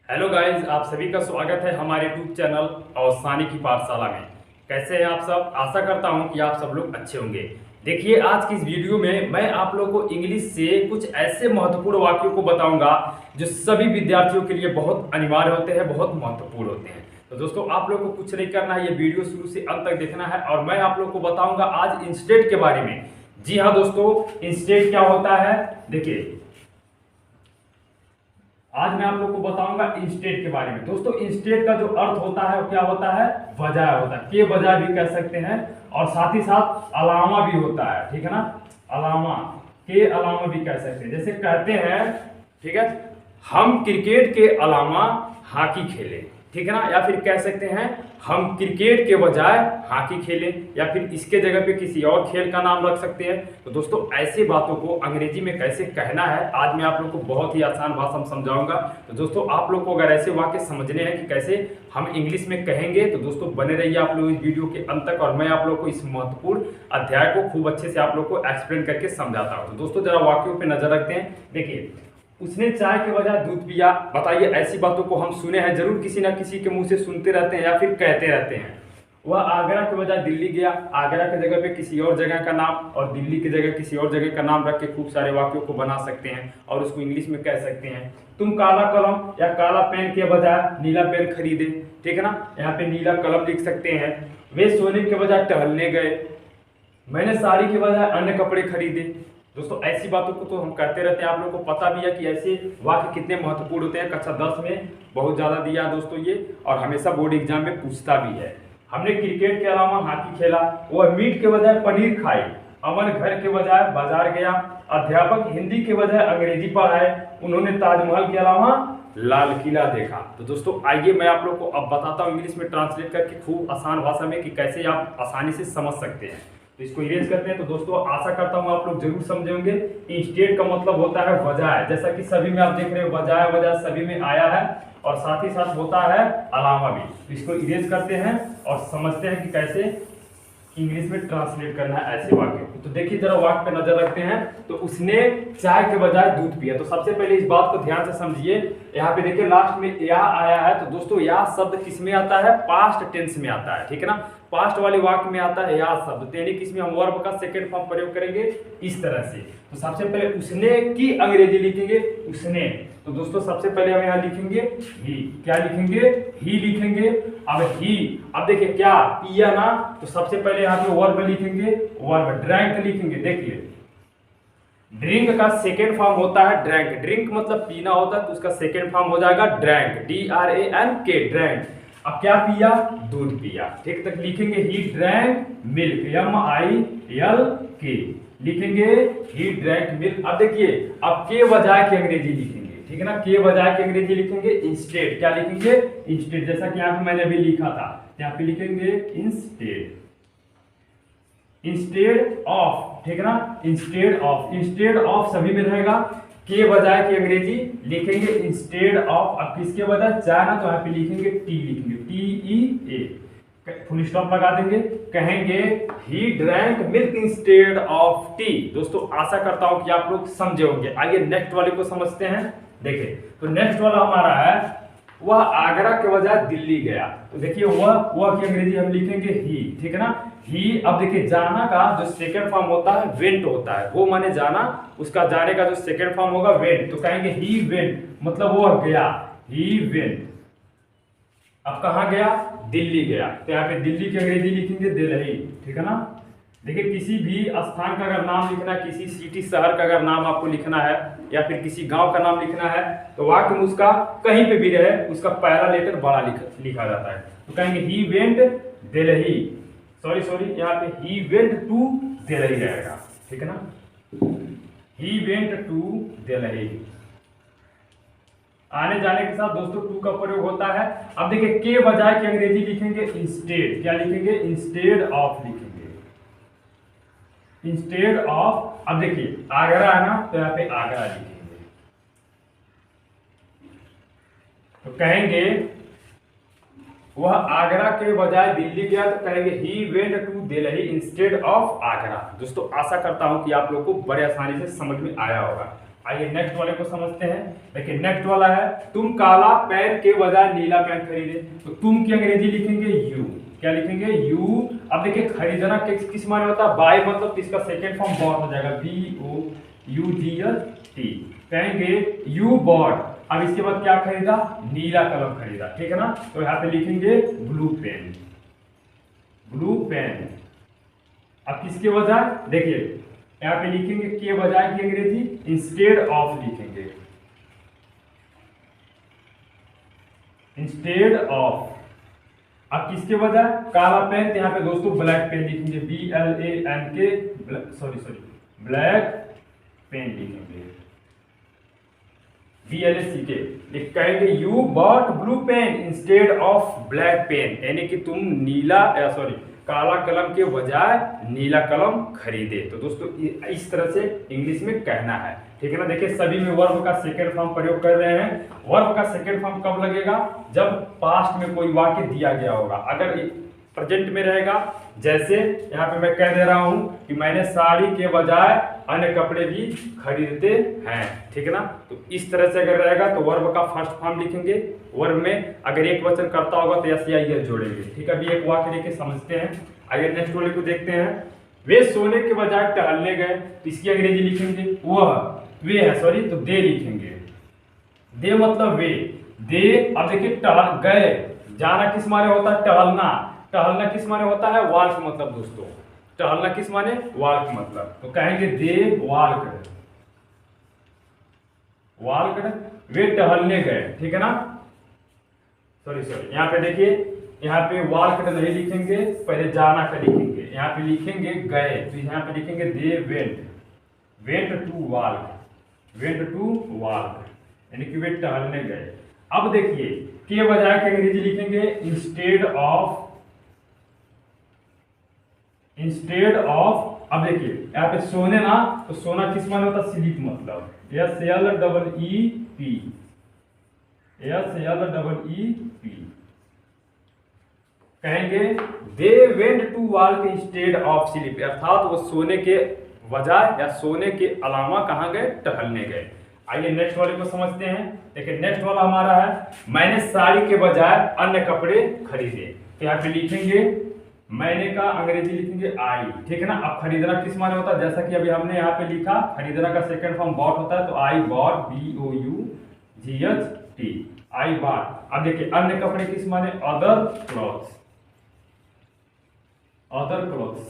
Hello guys, आप सभी का स्वागत है हमारे यूट्यूब चैनल और सानी की पाठशाला में। कैसे हैं आप सब? आशा करता हूं कि आप सब लोग अच्छे होंगे। देखिए, आज की इस वीडियो में मैं आप लोगों को इंग्लिश से कुछ ऐसे महत्वपूर्ण वाक्यों को बताऊंगा जो सभी विद्यार्थियों के लिए बहुत अनिवार्य होते हैं, बहुत महत्वपूर्ण होते हैं। तो दोस्तों, आप लोग को कुछ नहीं करना है, ये वीडियो शुरू से अंत तक देखना है और मैं आप लोग को बताऊंगा आज इंस्टेड के बारे में। जी हाँ दोस्तों, इंस्टेड क्या होता है? देखिए, आज मैं आप लोग को बताऊंगा इंस्टेड के बारे में। दोस्तों, इंस्टेड का जो अर्थ होता है वो क्या होता है? बजाय होता है, के बजाय भी कह सकते हैं और साथ ही साथ अलावा भी होता है, ठीक है ना। अलावा, के अलावा भी कह सकते हैं। जैसे कहते हैं, ठीक है, हम क्रिकेट के अलावा हॉकी खेलें, ठीक है ना। या फिर कह सकते हैं हम क्रिकेट के बजाय हॉकी खेलें, या फिर इसके जगह पे किसी और खेल का नाम रख सकते हैं। तो दोस्तों, ऐसी बातों को अंग्रेजी में कैसे कहना है आज मैं आप लोग को बहुत ही आसान भाषा में समझाऊंगा। तो दोस्तों, आप लोग को अगर ऐसे वाक्य समझने हैं कि कैसे हम इंग्लिश में कहेंगे तो दोस्तों बने रहिए आप लोग इस वीडियो के अंत तक, और मैं आप लोग को इस महत्वपूर्ण अध्याय को खूब अच्छे से आप लोग को एक्सप्लेन करके समझाता हूँ। तो दोस्तों, जरा वाक्यों पर नजर रखते हैं। देखिए, उसने चाय के बजाय दूध पिया। बताइए, ऐसी बातों को हम सुने हैं, जरूर किसी ना किसी के मुंह से सुनते रहते हैं या फिर कहते रहते हैं। वह आगरा के बजाय दिल्ली गया। आगरा की जगह पे किसी और जगह का नाम और दिल्ली की जगह किसी और जगह का नाम रख के खूब सारे वाक्यों को बना सकते हैं और उसको इंग्लिश में कह सकते हैं। तुम काला कलम या काला पेन के बजाय नीला पेन खरीदे, ठीक है ना। यहाँ पे नीला कलम लिख सकते हैं। वे सोने के बजाय टहलने गए। मैंने साड़ी के बजाय अन्य कपड़े खरीदे। दोस्तों, ऐसी बातों को तो हम करते रहते हैं। आप लोगों को पता भी है कि ऐसे वाक्य कितने महत्वपूर्ण होते हैं। कक्षा 10 में बहुत ज्यादा दिया दोस्तों ये, और हमेशा बोर्ड एग्जाम में पूछता भी है। हमने क्रिकेट के अलावा हॉकी खेला। वह मीट के बजाय पनीर खाई। अमन घर के बजाय बाजार गया। अध्यापक हिंदी के बजाय अंग्रेजी पढ़ाए। उन्होंने ताजमहल के अलावा लाल किला देखा। तो दोस्तों, आइए मैं आप लोग को अब बताता हूँ इंग्लिश में ट्रांसलेट करके खूब आसान भाषा में कि कैसे आप आसानी से समझ सकते हैं। तो इसको इरेज करते हैं। तो दोस्तों, आशा करता हूं आप लोग जरूर समझेंगे। इंस्टेड का मतलब होता है बजाय, जैसा कि सभी में आप देख रहे हो बजाय बजाय सभी में आया है, और साथ ही साथ होता है अलावा भी। तो इसको इरेज करते हैं और समझते हैं कि कैसे इंग्लिश में ट्रांसलेट करना है ऐसे वाक्य को। तो देखिए, जरा वाक्य पे नजर रखते हैं। तो उसने चाय के बजाय दूध पिया। तो सबसे पहले इस बात को ध्यान से समझिए। यहाँ पे देखिए लास्ट में या आया है। तो दोस्तों, या शब्द किस में आता है? पास्ट टेंस में आता है, ठीक है ना। पास्ट वाले वाक्य में आता है या शब्द, तो यानी कि इसमें हम वर्ब का सेकंड फॉर्म प्रयोग करेंगे इस तरह से। तो सबसे पहले उसने की अंग्रेजी लिखेंगे उसने। तो दोस्तों, सबसे पहले हम यहाँ लिखेंगे ही। क्या लिखेंगे? ही लिखेंगे। अब ही, अब देखिए क्या पिया ना, तो सबसे पहले यहाँ पे वर्ब लिखेंगे, वर्ब। ड्रैंक लिखेंगे। देखिए, ड्रिंक का सेकेंड फॉर्म होता है ड्रैंक। ड्रिंक मतलब पीना होता है, तो उसका सेकेंड फॉर्म हो जाएगा ड्रैंक, DRANK, ड्रैंक। अब क्या पिया? दूध पिया। ठीक तक लिखेंगे ही ड्रैंक मिल्क, MILK लिखेंगे ही ड्रैंक मिल्क। अब देखिए, अब के बजाय की अंग्रेजी लिखेंगे, ठीक है ना। के बजाय की अंग्रेजी लिखेंगे इंस्टेड। क्या लिखेंगे? इंस्टेड। जैसा कि यहाँ पे मैंने अभी लिखा था, यहाँ पे लिखेंगे इंस्टेड, इंस्टेड ऑफ, ठीक है ना। इंस्टेड ऑफ, इंस्टेड ऑफ सभी में रहेगा। के बजाय की अंग्रेजी लिखेंगे इंस्टेड ऑफ। अब किसके बजाय? चाय ना, तो यहाँ पे लिखेंगे टी, लिखेंगे TEA, फुल स्टॉप लगा देंगे। कहेंगे he drank milk instead of T. दोस्तों, आशा करता हूं कि आप लोग समझे होंगे। आइए नेक्स्ट वाले को समझते हैं। देखिए, तो नेक्स्ट वाला हमारा है वह आगरा के बजाय दिल्ली गया। तो देखिए, वह की अंग्रेजी हम लिखेंगे ही, ठीक है ना। ही। अब देखिए, जाना का जो सेकंड फॉर्म होता है वेंट होता है। वो माने जाना, उसका जाने का जो सेकंड फॉर्म होगा वेंट। तो कहेंगे ही वेंट, मतलब वो गया, ही वेंट। अब कहाँ गया? दिल्ली गया। तो यहाँ पे दिल्ली की अंग्रेजी लिखेंगे दिल्ली, ठीक है ना। देखिए, किसी भी स्थान का अगर नाम लिखना है, किसी सिटी शहर का अगर नाम आपको लिखना है, या फिर किसी गांव का नाम लिखना है, तो वाक्य में उसका कहीं पे भी रहे उसका पहला लेटर बड़ा लिखा जाता है। तो कहेंगे ही वेंट दिल्ली, सॉरी यहाँ पे ही वेंट टू दिल्ली रहेगा, ठीक है ना। He went to Delhi. आने जाने के साथ दोस्तों टू का प्रयोग होता है। अब देखिए, के बजाय की अंग्रेजी लिखेंगे इंस्टेड। क्या लिखेंगे? इंस्टेड ऑफ लिखेंगे, इंस्टेड ऑफ। अब देखिए, आगरा है ना, तो यहाँ पे आगरा लिखेंगे। तो कहेंगे वह आगरा के बजाय दिल्ली गया। तो कहेंगे he went to Delhi instead of Agra. दोस्तों, आशा करता हूं कि आप लोग को बड़े आसानी से समझ में आया होगा। आइए नेक्स्ट वाले को समझते हैं। देखिए नेक्स्ट वाला है, तुम काला पेन के बजाय नीला पेन खरीदे। तो तुम की अंग्रेजी लिखेंगे यू। क्या लिखेंगे? यू। अब देखिए खरीदना किस माने होता है? बाय, मतलब इसका सेकेंड फॉर्म बॉट हो जाएगा, BOUGHT। कहेंगे यू बॉट। अब इसके बाद क्या खरीदा? नीला कलम खरीदा, ठीक है ना। तो यहाँ पे लिखेंगे ब्लू पेन, ब्लू पेन। अब किसके बजाय? देखिए यहाँ पे लिखेंगे के बजाय की अंग्रेजी इंस्टेड ऑफ लिखेंगे, इंस्टेड ऑफ। अब किसके बजाय? काला पेन, तो यहाँ पे दोस्तों ब्लैक पेन लिखेंगे, ब्लैक पेन लिखेंगे, BLACK। कहेंगे you bought blue pen instead of black pen, यानी कि तुम काला कलम के बजाय नीला कलम खरीदे। तो दोस्तों इस तरह से इंग्लिश में कहना है, ठीक है ना। देखिए सभी में वर्ब का सेकंड फॉर्म प्रयोग कर रहे हैं। वर्ब का सेकंड फॉर्म कब लगेगा? जब पास्ट में कोई वाक्य दिया गया होगा। अगर प्रेजेंट में रहेगा, जैसे यहाँ पे मैं कह दे रहा हूं कि मैंने साड़ी के बजाय अन्य कपड़े भी खरीदते हैं, ठीक है ना। तो इस तरह से अगर रहेगा तो वर्ब का फर्स्ट फॉर्म लिखेंगे। वर्ब में अगर एक वचन करता होगा तो यस या यस जोड़ेंगे, ठीक है। अभी एक वाक्य लेके समझते हैं। आगे नेक्स्ट वाले को देखते हैं। वे सोने के बजाय टहलने गए, तो इसकी अंग्रेजी लिखेंगे वे है, तो दे लिखेंगे। दे मतलब वे, दे। अब देखिए टहल गए, जाना किस माने होता है? टहलना। टहलना किस माने होता है? वॉक मतलब दोस्तों। टहलना किस माने? वॉक मतलब। तो कहेंगे दे वॉल्क्ड, वे टहलने गए, ठीक है ना। यहाँ पे देखिए, यहाँ पे वॉल्क्ड नहीं लिखेंगे, पहले जाना का लिखेंगे। यहाँ पे लिखेंगे गए, तो यहाँ पे लिखेंगे दे वेंट टू वॉक, यानी कि वे टहलने गए। अब देखिए के बजाय के अंग्रेजी लिखेंगे इंस्टेड ऑफ। अब देखिए यहाँ पे सोने ना, तो सोना किस माने होता? स्लीप मतलब, SLEEP। कहेंगे they went to walk instead of sleep, अर्थात वो सोने के बजाय या सोने के अलावा कहाँ गए? टहलने गए। आइए नेक्स्ट वाले को समझते हैं। देखिए नेक्स्ट वाला हमारा है, मैंने साड़ी के बजाय अन्य कपड़े खरीदे। तो यहाँ पे लिखेंगे, मैंने का अंग्रेजी लिखेंगे आई, ठीक है ना। अब खरीदना किस माने होता है? जैसा कि अभी हमने यहाँ पे लिखा, खरीदना का सेकंड फॉर्म बॉट होता है, तो I bought, BOUGHT, I bought. अब देखिए अन्य कपड़े किस माने? Other clothes,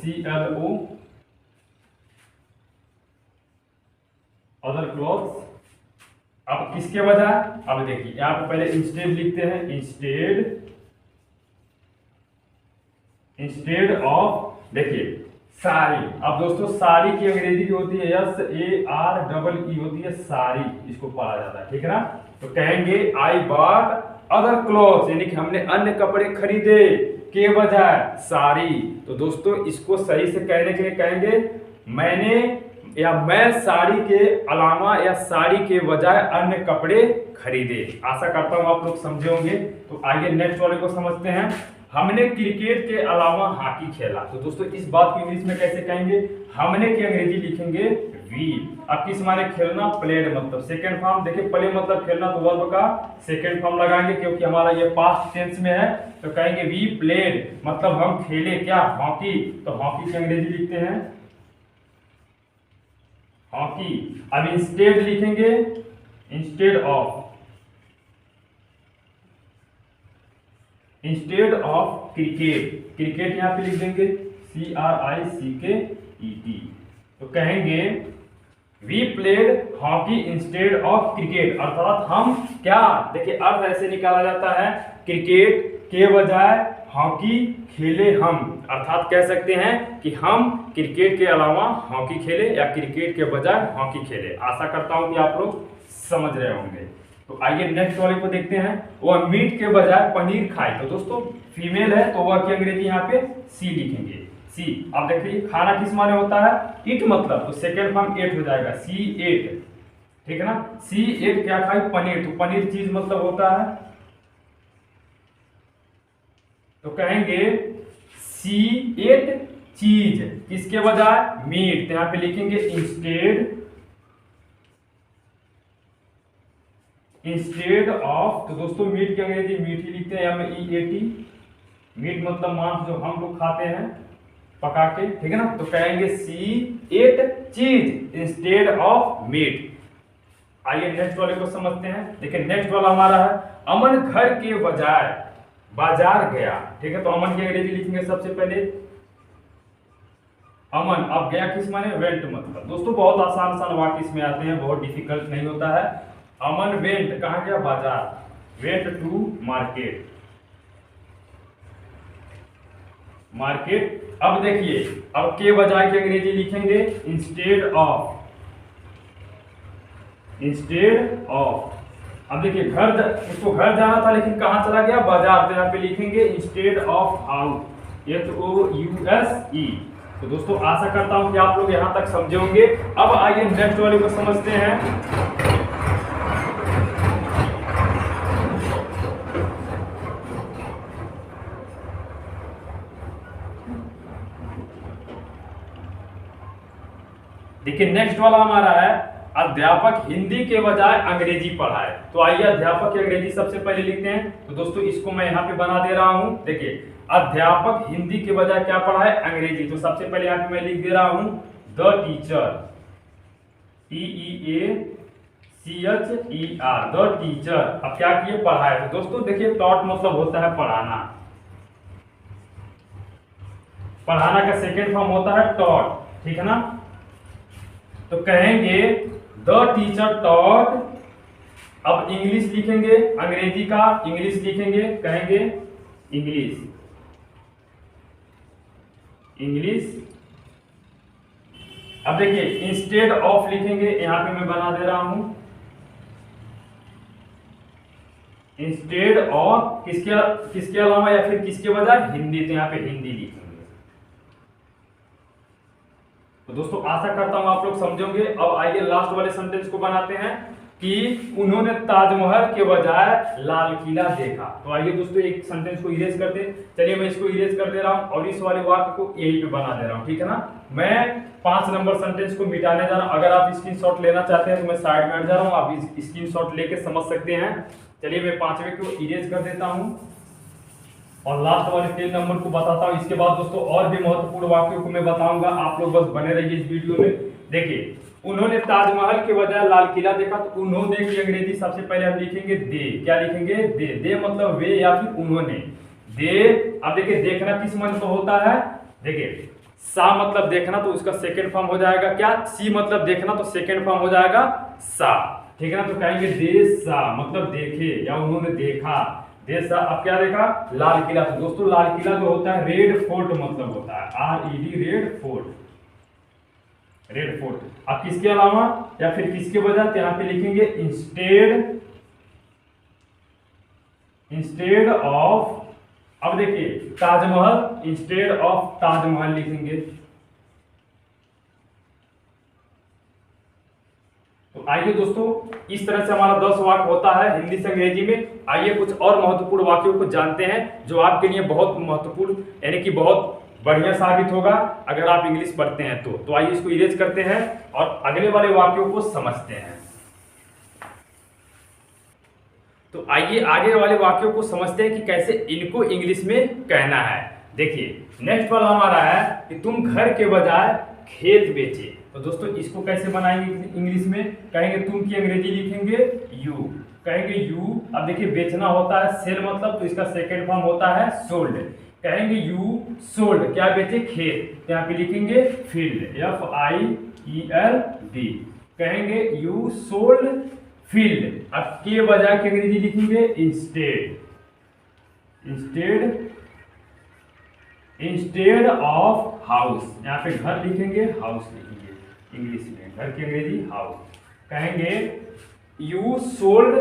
CLO, other clothes. अब किसके बजाय? अब देखिए यहाँ पे पहले इंस्टेड लिखते हैं, इंस्टेड ऑफ। देखिए साड़ी। अब दोस्तों साड़ी की अंग्रेजी की होती है SAREE होती है, साड़ी इसको पढ़ा जाता है, ठीक है ना। तो कहेंगे आई बॉट अदर क्लॉथ्स, यानी कि हमने अन्य कपड़े खरीदे के बजाय साड़ी। तो दोस्तों इसको सही से कहने के लिए कहेंगे मैं साड़ी के अलावा या साड़ी के बजाय अन्य कपड़े खरीदे। आशा करता हूं आप लोग समझे होंगे। तो आइए नेक्स्ट वाले को समझते हैं। हमने क्रिकेट के अलावा हॉकी खेला। तो दोस्तों इस बात को इंग्लिश में कैसे कहेंगे? हमने की अंग्रेजी लिखेंगे वी। अब किस माने? खेलना, प्लेड मतलब सेकेंड फॉर्म। देखिए प्ले मतलब खेलना, तो वर्ब का सेकेंड फॉर्म लगाएंगे क्योंकि हमारा ये पास्ट टेंस में है। तो कहेंगे वी प्लेड, मतलब हम खेले क्या? हॉकी। तो हॉकी की अंग्रेजी लिखते हैं हॉकी। अब इंस्टेड लिखेंगे इंस्टेड ऑफ क्रिकेट। क्रिकेट यहाँ पे लिख देंगे CRICKET। तो कहेंगे we played hockey instead of cricket, अर्थात हम क्या? देखिए अर्थ ऐसे निकाला जाता है, क्रिकेट के बजाय हॉकी खेले हम, अर्थात कह सकते हैं कि हम क्रिकेट के अलावा हॉकी खेले या क्रिकेट के बजाय हॉकी खेले। आशा करता हूं कि आप लोग समझ रहे होंगे। तो आइए नेक्स्ट वाले को देखते हैं। वह मीट के बजाय पनीर खाए। तो दोस्तों फीमेल है तो वह की अंग्रेजी यहाँ पे सी लिखेंगे, सी। अब देखिए खाना किस माने होता है? ईट मतलब, तो सेकेंड फॉर्म एट हो जाएगा, सी एट, ठीक है ना। सी एट क्या खाई? पनीर। तो पनीर चीज मतलब होता है, तो कहेंगे सी एट चीज, किसके बजाय? मीट। तो यहाँ पे लिखेंगे इंस्टेड ऑफ, तो दोस्तों मीट की अंग्रेजी मीट ही लिखते हैं MEAT, मीट मतलब मांस जो हम लोग खाते हैं पका के, ठीक है ना। तो कहेंगे सी एट चीज इंस्टेड ऑफ मीट। आइए नेक्स्ट वाले को समझते हैं। देखिए नेक्स्ट वाला हमारा है अमन घर के बजाय बाजार गया, ठीक है। तो अमन की अंग्रेजी लिखेंगे सबसे पहले अमन, अब गया किस माने वेंट मतलब। दोस्तों बहुत आसान आसान वाक्य इसमें आते हैं, बहुत डिफिकल्ट नहीं होता है। अमन वेंट, कहाँ गया बाजार, वेंट टू मार्केट, मार्केट। अब देखिए अब के बजाय की अंग्रेजी लिखेंगे इंस्टेड ऑफ, इंस्टेड ऑफ। अब देखिए इसको घर जाना था लेकिन कहां चला गया बाजार, तो यहाँ पे लिखेंगे इंस्टेड ऑफ हाउस, HOUSE। तो दोस्तों आशा करता हूं कि आप लोग यहां तक समझे होंगे। अब आइए नेक्स्ट वाले को समझते हैं। देखिए नेक्स्ट वाला हमारा है अध्यापक हिंदी के बजाय अंग्रेजी पढ़ाए। तो आइए अध्यापक की अंग्रेजी सबसे पहले लिखते हैं। तो दोस्तों इसको मैं यहाँ पे बना दे रहा हूँ। देखिए अध्यापक हिंदी के बजाय क्या पढ़ाए अंग्रेजी। तो सबसे पहले यहाँ पे मैं लिख दे रहा हूँ the teacher, TEACHER, the teacher. अब क्या किए पढ़ाए। तो दोस्तों देखिए टॉट मतलब होता है पढ़ाना, पढ़ाना का सेकेंड फॉर्म होता है टॉट, ठीक है ना। तो कहेंगे द टीचर टॉट। अब इंग्लिश लिखेंगे, अंग्रेजी का इंग्लिश लिखेंगे, कहेंगे इंग्लिश, इंग्लिश। अब देखिए इंस्टेड ऑफ लिखेंगे, यहां पे मैं बना दे रहा हूं इंस्टेड ऑफ किसके अलावा या फिर किसके बजाय हिंदी, तो यहां पे हिंदी लिखेंगे। तो दोस्तों आशा करता हूं आप लोग समझोगे। अब आइए लास्ट वाले सेंटेंस को बनाते हैं कि उन्होंने ताजमहल के बजाय लाल किला देखा। तो आइए दोस्तों एक सेंटेंस को इरेज करते हैं। चलिए मैं इसको इरेज कर दे रहा हूं और इस वाले वाक्य को यही पे बना दे रहा हूं, ठीक है ना। मैं 5 नंबर सेंटेंस को मिटाने जा रहा हूं। अगर आप स्क्रीनशॉट लेना चाहते हैं तो मैं साइड में हट जा रहा हूं, आप स्क्रीनशॉट लेके समझ सकते हैं। चलिए मैं 5वें को इरेज कर देता हूं और लास्ट वाले 3 नंबर को बताता हूं। इसके बाद दोस्तों और भी महत्वपूर्ण वाक्यों को मैं बताऊंगा, आप लोग बस बने रहिए इस वीडियो में। देखिए उन्होंने ताजमहल के बजाय लाल किला देखा। तो उन्होंने की अंग्रेजी सबसे पहले हम लिखेंगे दे। क्या लिखेंगे दे मतलब वे या फिर उन्होंने, दे। अब देखिए देखना किस मन को होता है। देखिए सा मतलब देखना, तो उसका सेकंड फॉर्म हो जाएगा क्या, सी मतलब देखना, तो सेकंड फॉर्म हो जाएगा सा, ठीक है ना। तो कहेंगे दे सा मतलब देखे या उन्होंने देखा, देसा। अब क्या देखा लाल किला। तो दोस्तों लाल किला जो होता है रेड फोर्ट मतलब होता है, RED red fort, red fort. अब किसके अलावा या फिर किसके बजाय, तो यहां पे लिखेंगे इंस्टेड ऑफ। अब देखिए ताजमहल, इंस्टेड ऑफ ताजमहल लिखेंगे। तो आइए दोस्तों इस तरह से हमारा 10 वाक्य होता है हिंदी से अंग्रेजी में। आइए कुछ और महत्वपूर्ण वाक्यों को जानते हैं जो आपके लिए बहुत महत्वपूर्ण यानी कि बहुत बढ़िया साबित होगा अगर आप इंग्लिश पढ़ते हैं तो आइए इसको इरेज करते हैं और अगले वाले वाक्यों को समझते हैं। तो आइए आगे वाले वाक्यों को समझते हैं कि कैसे इनको इंग्लिश में कहना है। देखिए नेक्स्ट वाला हमारा है कि तुम घर के बजाय खेत बेचे। तो दोस्तों इसको कैसे बनाएंगे इंग्लिश में, कहेंगे तुम की अंग्रेजी लिखेंगे यू, कहेंगे यू। अब देखिए बेचना होता है सेल मतलब, तो इसका सेकंड फॉर्म होता है सोल्ड। कहेंगे यू सोल्ड क्या बेचे खेत, यहाँ पे लिखेंगे फील्ड, FIELD। कहेंगे यू सोल्ड फील्ड। अब के बजाय की अंग्रेजी लिखेंगे इंस्टेड ऑफ हाउस, यहाँ पे घर लिखेंगे हाउस लिखेंगे इंग्लिश में, घर की अंग्रेजी हाउस। कहेंगे you sold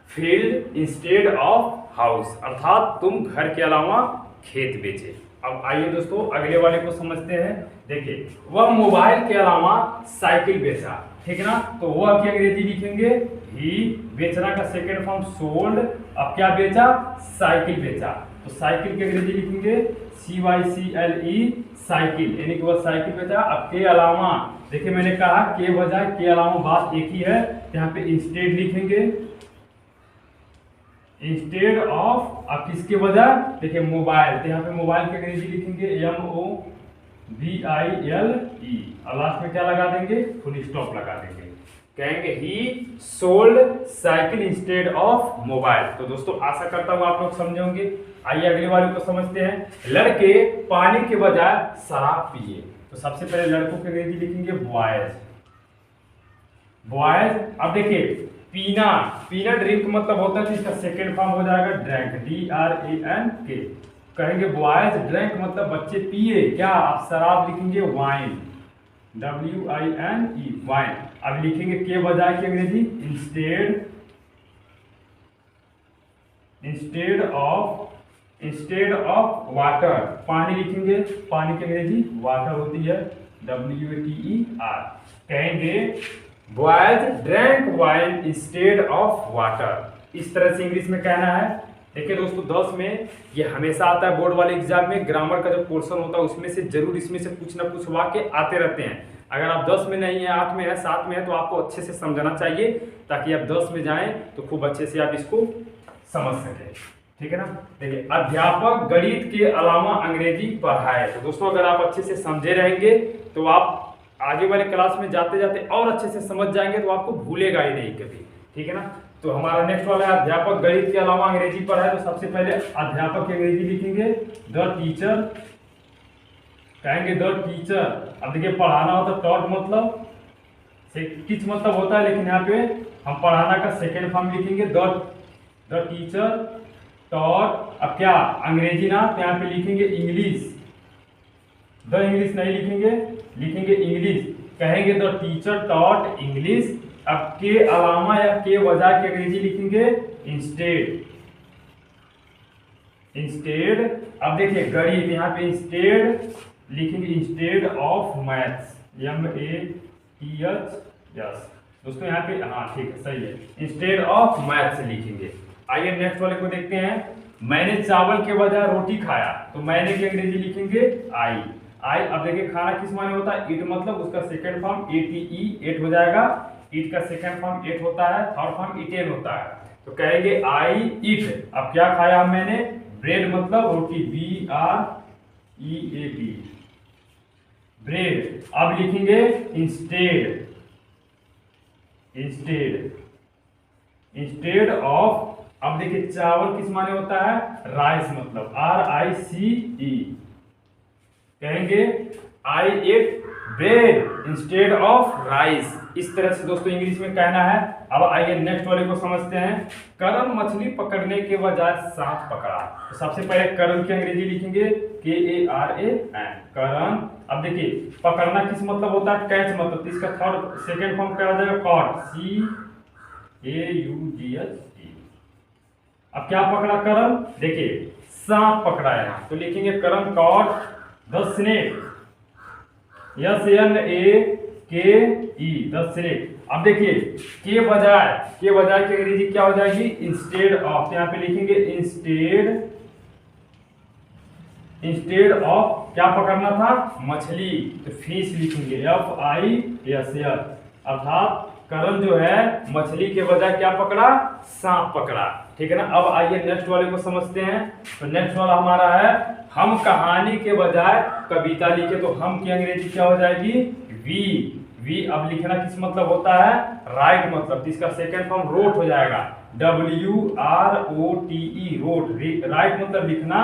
field instead of house, अर्थात तुम घर के अलावा खेत बेचे। अब आइए दोस्तों अगले वाले को समझते हैं। देखिए वह मोबाइल के अलावा साइकिल बेचा, ठीक है ना। तो वह की अंग्रेजी लिखेंगे ही, बेचना का सेकंड फॉर्म सोल्ड। अब क्या बेचा साइकिल बेचा, तो साइकिल की अंग्रेजी लिखेंगे CYCLE साइकिल, यानी कि वह साइकिल बेचा। अब के अलावा देखिए मैंने कहा के बजाय के अलावा बात एक ही है, यहाँ पे इंस्टेड लिखेंगे इंस्टेड ऑफ, अब किसके बजाय, देखिए मोबाइल, तो यहाँ पे मोबाइल की अंग्रेजी लिखेंगे MOBILE, और लास्ट में क्या लगा देंगे, फुल स्टॉप लगा देंगे, कहेंगे ही sold cycle instead of mobile. तो दोस्तों आशा करता हूँ आप लोग समझे होंगे। आइए अगली वाली को समझते हैं। लड़के पानी के बजाय शराब पिए। तो सबसे पहले लड़कों की अंग्रेजी लिखेंगे बॉयज, बॉयज। अब देखिए पीना, पीना ड्रिंक मतलब होता है, इसका सेकेंड फॉर्म हो जाएगा ड्रैंक, DRANK। कहेंगे बॉयज ड्रैंक मतलब बच्चे पिए, क्या, आप शराब लिखेंगे वाइन, WINE, वाइन। अब लिखेंगे के बजाय की अंग्रेजी इंस्टेड, इंस्टेड ऑफ वाटर, पानी लिखेंगे, पानी की अंग्रेजी वाटर होती है, WATER। कहेंगे boys drank wine instead of water. इस तरह से इंग्लिश में कहना है। देखिए दोस्तों 10 में ये हमेशा आता है बोर्ड वाले एग्जाम में, ग्रामर का जो पोर्शन होता है उसमें से जरूर इसमें से कुछ ना कुछ वाक्य आते रहते हैं। अगर आप 10 में नहीं है, 8 में है, 7 में है, तो आपको अच्छे से समझना चाहिए, ताकि आप 10 में जाएं तो खूब अच्छे से आप इसको समझ सकें, ठीक है ना। देखिए अध्यापक गणित के अलावा अंग्रेजी पढ़ाए। तो दोस्तों अगर आप अच्छे से समझे रहेंगे तो आप आगे वाले क्लास में जाते जाते और अच्छे से समझ जाएंगे, तो आपको भूलेगा ही नहीं कभी, ठीक है ना। तो हमारा नेक्स्ट वाला है अध्यापक गणित के अलावा अंग्रेजी पढ़ाए। तो सबसे पहले अध्यापक की अंग्रेजी लिखेंगे द टीचर, कहेंगे द टीचर। अब देखिए पढ़ाना होता है टॉट मतलब टीच मतलब होता है, लेकिन यहाँ पे हम पढ़ाना का सेकेंड फॉर्म लिखेंगे द टीचर टॉट। अब क्या अंग्रेजी ना, तो यहाँ पे लिखेंगे इंग्लिश, द इंग्लिश नहीं लिखेंगे, लिखेंगे इंग्लिश। कहेंगे द टीचर टॉट इंग्लिश। अब के अलावा या के बजाय की अंग्रेजी लिखेंगे इंस्टेड, इंस्टेड। अब देखिए गणित, यहाँ पे इंस्टेड लिखेंगे instead of maths, MATH, yes दोस्तों यहाँ पे, हाँ ठीक है सही है, इंस्टेड ऑफ मैथ्स लिखेंगे। आइए नेक्स्ट वाले को देखते हैं। मैंने चावल के बजाय रोटी खाया। तो मैंने की अंग्रेजी लिखेंगे आई। अब देखिए खाना किस माने होता है, ईट मतलब उसका सेकंड फॉर्म ATE, एट हो जाएगा। ईट का सेकंड फॉर्म एट होता है, थर्ड फॉर्म इटेन होता है। तो कहेंगे आई ईट। अब क्या खाया मैंने, ब्रेड मतलब रोटी, BREAD, ब्रेड। अब लिखेंगे इंस्टेड, इंस्टेड ऑफ। अब देखिए चावल किस माने होता है, राइस मतलब RICE। कहेंगे I ate bread instead of rice. इस तरह से दोस्तों इंग्लिश में कहना है। अब आइए नेक्स्ट वाले को समझते हैं। करण मछली पकड़ने के बजाय सांप पकड़ा। तो सबसे पहले करण की अंग्रेजी लिखेंगे KARAN, करण। अब देखिए पकड़ना किस मतलब होता है, कैच मतलब, तो इसका थर्ड सेकेंड फॉर्म क्या हो जाएगा, कॉट, CAUGHT। अब क्या पकड़ा करण, देखिए सांप पकड़ा है, तो लिखेंगे Karan caught the snake, SNAKE, the snake. अब देखिए के बजाय की अंग्रेजी क्या हो जाएगी, इंस्टेड ऑफ। तो यहाँ पे लिखेंगे इंस्टेड ऑफ क्या पकड़ना था, मछली, तो फिश लिखेंगे FISH। अर्थात करण जो है मछली के बजाय क्या पकड़ा, सांप पकड़ा, ठीक है ना। अब आइए नेक्स्ट वाले को समझते हैं। तो नेक्स्ट वाला हमारा है हम कहानी के बजाय कविता लिखे। तो हम की अंग्रेजी क्या हो जाएगी, वी। अब लिखना किस मतलब होता है, राइट मतलब, तो इसका सेकेंड फॉर्म रोट हो जाएगा, WROTE, रोट। राइट मतलब लिखना,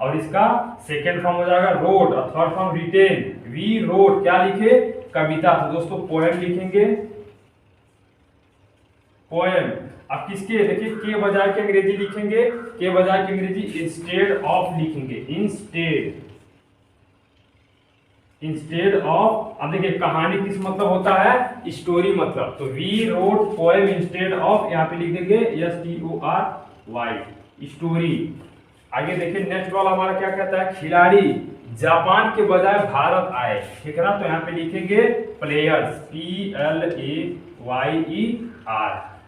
और इसका सेकेंड फॉर्म हो जाएगा रोट, और third form written, we wrote. क्या लिखे, कविता। तो दोस्तों पोएम लिखेंगे, पोएम। अब किसके, देखिए के बजाय की अंग्रेजी लिखेंगे, के बजाय की अंग्रेजी इंस्टेड ऑफ लिखेंगे, इंस्टेड ऑफ। अब देखिए कहानी किस मतलब होता है, स्टोरी मतलब, तो we wrote poem instead of, यहाँ पे लिख देंगे STORY, स्टोरी। आगे देखिए नेक्स्ट वाला हमारा क्या कहता है, खिलाड़ी जापान के बजाय भारत आए, ठीक है ना। तो यहाँ पे लिखेंगे प्लेयर्स, PLAYER,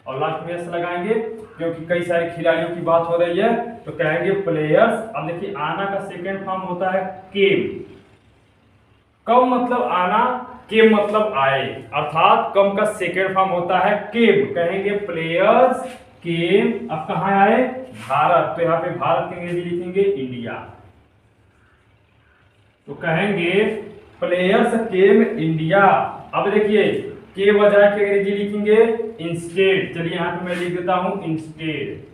और लास्ट में एस लगाएंगे क्योंकि कई सारे खिलाड़ियों की बात हो रही है, तो कहेंगे प्लेयर्स। अब देखिए आना का सेकेंड फॉर्म होता है केम, कम मतलब आना, केम मतलब आए, अर्थात कम का सेकेंड फॉर्म होता है केम। कहेंगे प्लेयर्स केम, अब कहाँ आए, भारत, तो यहाँ पे भारत की अंग्रेजी लिखेंगे इंडिया। तो कहेंगे प्लेयर्स केम इंडिया। अब देखिए के बजाय की अंग्रेजी लिखेंगे इंस्टेड। चलिए यहाँ पे मैं लिख देता हूं इंस्टेड,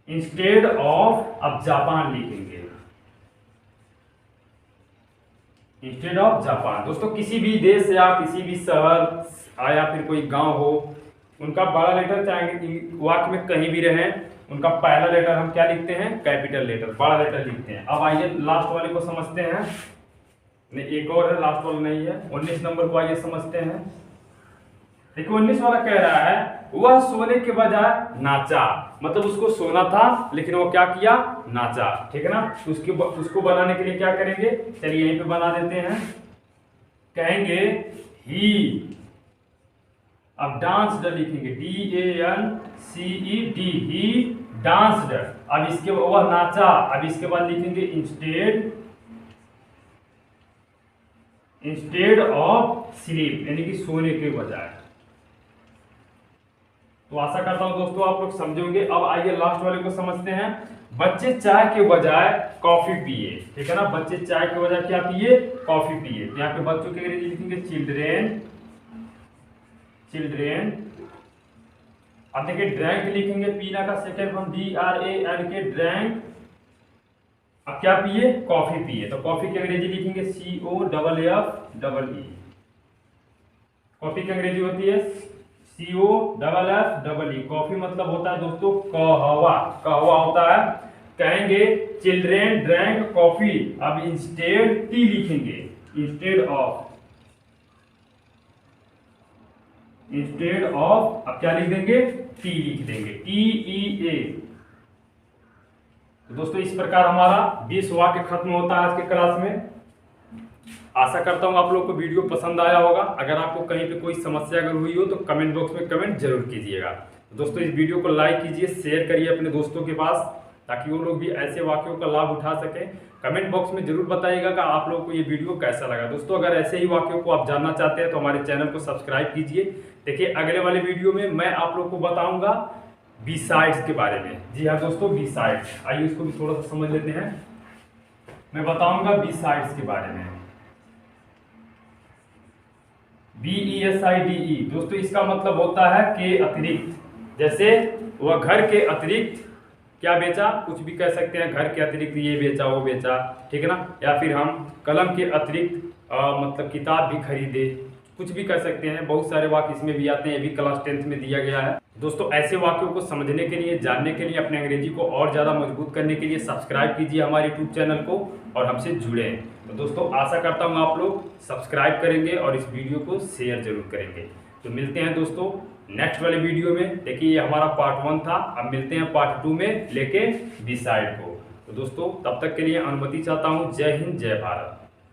इंस्टेड ऑफ, अब जापान लिखेंगे, इंस्टेड ऑफ जापान। दोस्तों किसी भी देश या किसी भी शहर या फिर कोई गांव हो, उनका बड़ा लेटर चाहे वाक्य में कहीं भी रहे, उनका पहला लेटर हम क्या लिखते हैं, कैपिटल लेटर, बड़ा लेटर लिखते हैं। अब आइए लास्ट वाले को समझते हैं, नहीं एक और है, लास्ट वाला नहीं है, 19 नंबर को आइए समझते हैं। देखो 19 वाला कह रहा है वह सोने के बजाय नाचा, मतलब उसको सोना था लेकिन वो क्या किया, नाचा, ठीक है ना। तो उसको बनाने के लिए क्या करेंगे, चलिए यहीं पे बना देते हैं। कहेंगे ही, अब डांस्ड लिखेंगे DANCED, ही डांस्ड। अब इसके वह नाचा, अब इसके बाद लिखेंगे इंस्टेड ऑफ स्लीप, यानी कि सोने के बजाय। तो आशा करता हूं दोस्तों आप लोग समझोगे। अब आइए लास्ट वाले को समझते हैं। बच्चे चाय के बजाय कॉफी पिए, ठीक है ना, बच्चे चाय के बजाय क्या पिए, कॉफी पिए। तो यहाँ पे बच्चों के अंग्रेजी लिखेंगे चिल्ड्रेन। अब देखिए ड्रैंक लिखेंगे, पीना का सेकंड फॉर्म DRANK, ड्रैंक। अब क्या पिए, कॉफी पिए, तो कॉफी की अंग्रेजी लिखेंगे COFFE। कॉफी की अंग्रेजी होती है COFFE। कॉफी मतलब होता है दोस्तों कहवा, कहवा होता है। कहेंगे चिल्ड्रेन ड्रैंक कॉफी, अब इंस्टेड टी लिखेंगे, इंस्टेड ऑफ, अब क्या लिख देंगे, टी लिख देंगे, TEA। तो दोस्तों इस प्रकार हमारा 20 वाक्य खत्म होता है आज के क्लास में। आशा करता हूं आप लोग को वीडियो पसंद आया होगा। अगर आपको कहीं पे कोई समस्या अगर हुई हो तो कमेंट बॉक्स में कमेंट जरूर कीजिएगा। दोस्तों इस वीडियो को लाइक कीजिए, शेयर करिए अपने दोस्तों के पास, ताकि वो लोग भी ऐसे वाक्यों का लाभ उठा सकें। कमेंट बॉक्स में जरूर बताइएगा कि आप लोगों को ये वीडियो कैसा लगा। दोस्तों अगर ऐसे ही वाक्यों को आप जानना चाहते हैं तो हमारे चैनल को सब्सक्राइब कीजिए। देखिए अगले वाले वीडियो में मैं आप लोग को बताऊंगा B-साइड्स के बारे में। जी हाँ दोस्तों, B-साइड्स, आइए इसको भी थोड़ा सा समझ लेते हैं। मैं बताऊंगा B-साइड्स के बारे में, BESIDE। दोस्तों इसका मतलब होता है के अतिरिक्त। जैसे वह घर के अतिरिक्त क्या बेचा, कुछ भी कह सकते हैं, घर के अतिरिक्त ये बेचा वो बेचा, ठीक है ना। या फिर हम कलम के अतिरिक्त मतलब किताब भी खरीदे, कुछ भी कह सकते हैं। बहुत सारे वाक्य इसमें भी आते हैं, ये भी क्लास 10th में दिया गया है। दोस्तों ऐसे वाक्यों को समझने के लिए, जानने के लिए, अपने अंग्रेजी को और ज़्यादा मजबूत करने के लिए सब्सक्राइब कीजिए हमारे YouTube चैनल को और हमसे जुड़े। तो दोस्तों आशा करता हूँ आप लोग सब्सक्राइब करेंगे और इस वीडियो को शेयर जरूर करेंगे। तो मिलते हैं दोस्तों नेक्स्ट वाले वीडियो में। देखिए ये हमारा पार्ट 1 था, अब मिलते हैं पार्ट 2 में लेके B-साइड को। तो दोस्तों तब तक के लिए अनुमति चाहता हूँ। जय हिंद, जय भारत।